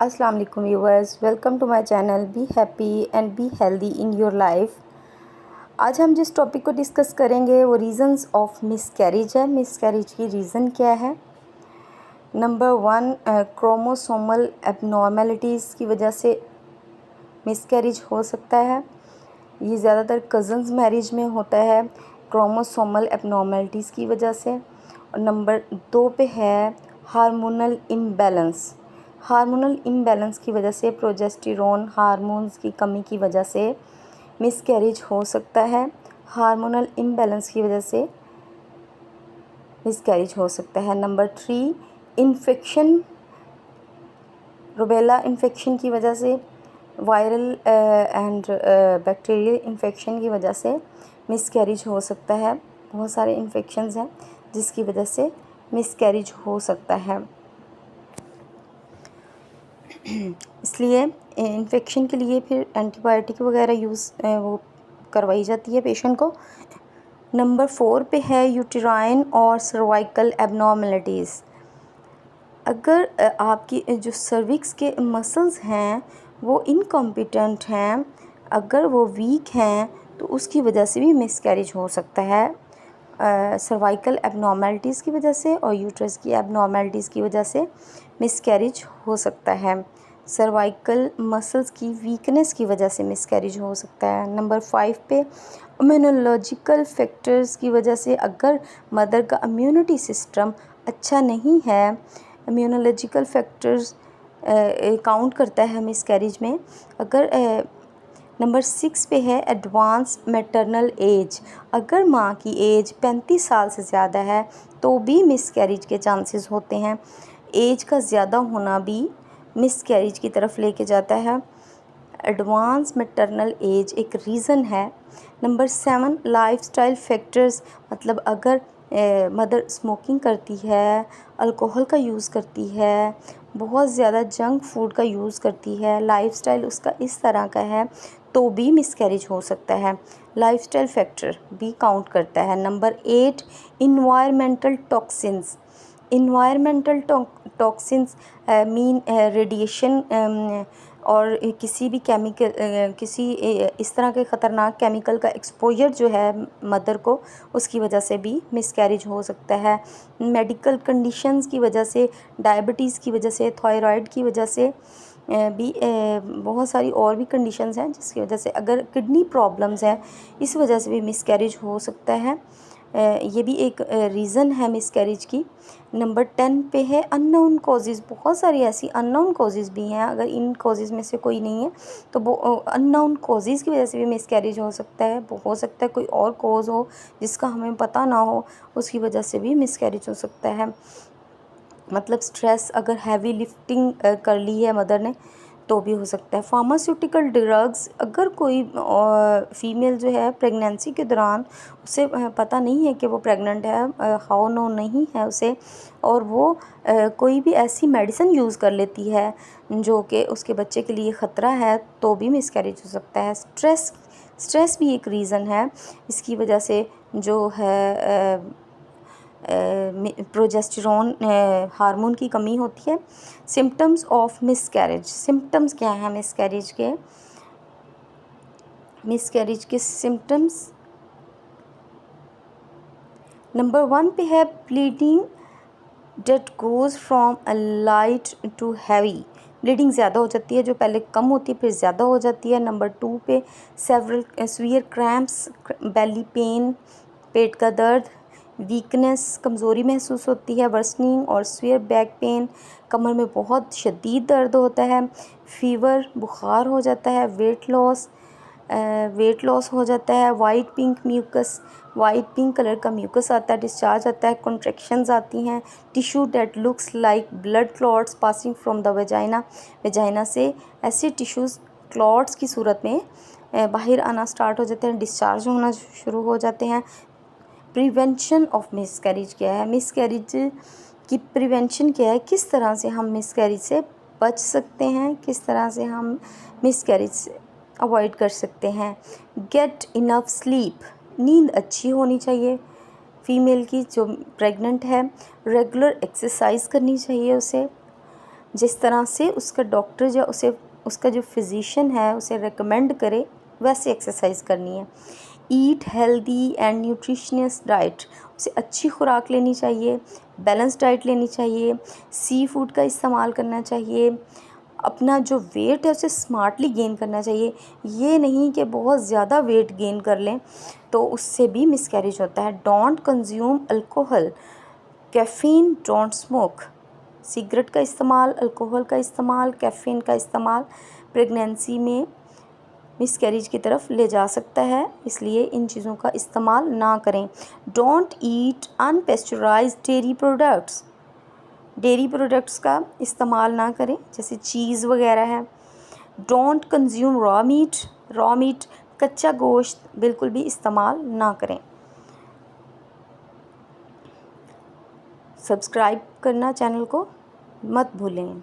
अस्सलाम वालेकुम viewers, welcome to my channel be happy and be healthy in your life. आज हम जिस टॉपिक को डिस्कस करेंगे वो रीज़न्स ऑफ मिसकैरेज है। मिसकैरेज की रीज़न क्या है? नंबर 1, क्रोमोसोमल एबनॉर्मेलिटीज़ की वजह से मिसकैरेज हो सकता है। ये ज़्यादातर कज़न्स मैरिज में होता है क्रोमोसोमल एबनॉर्मेलिटीज़ की वजह से। और नंबर 2 पे है हार्मोनल इम्बैलेंस। हार्मोनल इम्बैलेंस की वजह से, प्रोजेस्टेरोन हार्मोन्स की कमी की वजह से मिसकैरेज हो सकता है। हार्मोनल इम्बैलेंस की वजह से मिसकैरेज हो सकता है। नंबर 3, इन्फेक्शन, रूबेला इन्फेक्शन की वजह से, वायरल एंड बैक्टीरियल इन्फेक्शन की वजह से मिसकैरेज हो सकता है। बहुत सारे इन्फेक्शंस हैं जिसकी वजह से मिसकैरेज हो सकता है। इसलिए इन्फेक्शन के लिए फिर एंटीबायोटिक वगैरह यूज़ वो करवाई जाती है पेशेंट को। नंबर 4 पे है यूटेराइन और सर्वाइकल एबनॉर्मलिटीज़। अगर आपकी जो सर्विक्स के मसल्स हैं वो इनकॉम्पिटेंट हैं, अगर वो वीक हैं, तो उसकी वजह से भी मिसकैरेज हो सकता है। सर्वाइकल एबनॉर्मेलिटीज़ की वजह से और यूट्रस की एबनॉर्मेलिटीज़ की वजह से मिसकैरेज हो सकता है। सर्वाइकल मसल्स की वीकनेस की वजह से मिसकैरेज हो सकता है। नंबर 5 पे इम्यूनोलॉजिकल फैक्टर्स की वजह से, अगर मदर का इम्यूनिटी सिस्टम अच्छा नहीं है, इम्यूनोलॉजिकल फैक्टर्स काउंट करता है मिसकैरेज में। अगर नंबर 6 पे है एडवांस मैटरनल एज। अगर माँ की एज 35 साल से ज़्यादा है तो भी मिसकैरेज के चांसेस होते हैं। एज का ज़्यादा होना भी मिसकैरेज की तरफ लेके जाता है। एडवांस मैटरनल एज एक रीज़न है। नंबर 7, लाइफस्टाइल फैक्टर्स, मतलब अगर मदर स्मोकिंग करती है, अल्कोहल का यूज़ करती है, बहुत ज़्यादा जंक फूड का यूज़ करती है, लाइफस्टाइल उसका इस तरह का है, तो भी मिसकैरेज हो सकता है। लाइफस्टाइल फैक्टर भी काउंट करता है। Number 8, environmental toxins. Environmental toxins mean radiation और किसी भी केमिकल किसी इस तरह के ख़तरनाक केमिकल का एक्सपोजर जो है मदर को, उसकी वजह से भी मिसकैरेज हो सकता है। मेडिकल कंडीशंस की वजह से, डायबिटीज़ की वजह से, थायराइड की वजह से भी बहुत सारी और भी कंडीशंस हैं जिसकी वजह से, अगर किडनी प्रॉब्लम्स हैं, इस वजह से भी मिसकैरेज हो सकता है। ये भी एक रीज़न है मिसकैरेज की। नंबर 10 पे है अननोन कॉजेज़। बहुत सारी ऐसी अननोन कॉजेज़ भी हैं, अगर इन कॉजेज़ में से कोई नहीं है तो वो अननोन कॉजेज़ की वजह से भी मिसकैरेज हो सकता है। हो सकता है कोई और कॉज हो जिसका हमें पता ना हो, उसकी वजह से भी मिसकैरेज हो सकता है। मतलब स्ट्रेस, अगर हैवी लिफ्टिंग कर ली है मदर ने तो भी हो सकता है। फार्मास्यूटिकल ड्रग्स, अगर कोई फ़ीमेल जो है प्रेगनेंसी के दौरान उसे पता नहीं है कि वो प्रेग्नेंट है, हाउ नो नहीं है उसे, और वो कोई भी ऐसी मेडिसिन यूज़ कर लेती है जो कि उसके बच्चे के लिए ख़तरा है, तो भी मिसकैरेज हो सकता है। स्ट्रेस भी एक रीज़न है। इसकी वजह से जो है प्रोजेस्टेरोन हार्मोन की कमी होती है। Symptoms of miscarriage. सिम्टम्स क्या हैं मिसकैरेज के? मिसकैरेज के सिम्टम्स नंबर 1 पे है bleeding that goes from a light to heavy. Bleeding ज़्यादा हो जाती है, जो पहले कम होती है फिर ज़्यादा हो जाती है। नंबर 2 पे सेवरल सीवियर क्रैम्प्स, बेली पेन, पेट का दर्द, वीकनेस, कमज़ोरी महसूस होती है, वर्सनिंग और सीवियर बैक पेन, कमर में बहुत शदीद दर्द होता है, फीवर, बुखार हो जाता है, वेट लॉस हो जाता है, वाइट पिंक कलर का म्यूकस आता है, डिस्चार्ज आता है, कॉन्ट्रैक्शंस आती हैं, tissue that looks like blood clots passing from the vagina से ऐसे टिश्यूज़ क्लॉट्स की सूरत में बाहर आना स्टार्ट हो जाते हैं, डिस्चार्ज होना शुरू हो जाते हैं। प्रिवेंशन ऑफ मिसकैरेज क्या है? मिसकैरेज की प्रिवेंशन क्या है? किस तरह से हम मिसकैरेज से बच सकते हैं, किस तरह से हम मिसकैरेज से अवॉइड कर सकते हैं? गेट इनफ स्लीप, नींद अच्छी होनी चाहिए फ़ीमेल की जो प्रेग्नेंट है। रेगुलर एक्सरसाइज करनी चाहिए उसे। जिस तरह से उसका डॉक्टर या उसे उसका जो फिजिशियन है उसे रेकमेंड करे वैसे एक्सरसाइज करनी है। ईट हेल्दी एंड न्यूट्रिशनियस डाइट, उसे अच्छी खुराक लेनी चाहिए, बैलेंस डाइट लेनी चाहिए, सी फूड का इस्तेमाल करना चाहिए, अपना जो वेट है उसे स्मार्टली गेन करना चाहिए। ये नहीं कि बहुत ज़्यादा वेट गेन कर लें तो उससे भी मिसकैरेज होता है। Don't consume alcohol, caffeine, don't smoke. Cigarette का इस्तेमाल, अल्कोहल का इस्तेमाल, कैफ़ीन का इस्तेमाल प्रेगनेंसी में मिसकैरेज की तरफ ले जा सकता है, इसलिए इन चीज़ों का इस्तेमाल ना करें। Don't eat unpasteurised dairy products, dairy products का इस्तेमाल ना करें जैसे चीज़ वगैरह है। डोंट कंज्यूम रॉ मीट कच्चा गोश्त बिल्कुल भी इस्तेमाल ना करें। सब्सक्राइब करना चैनल को मत भूलें।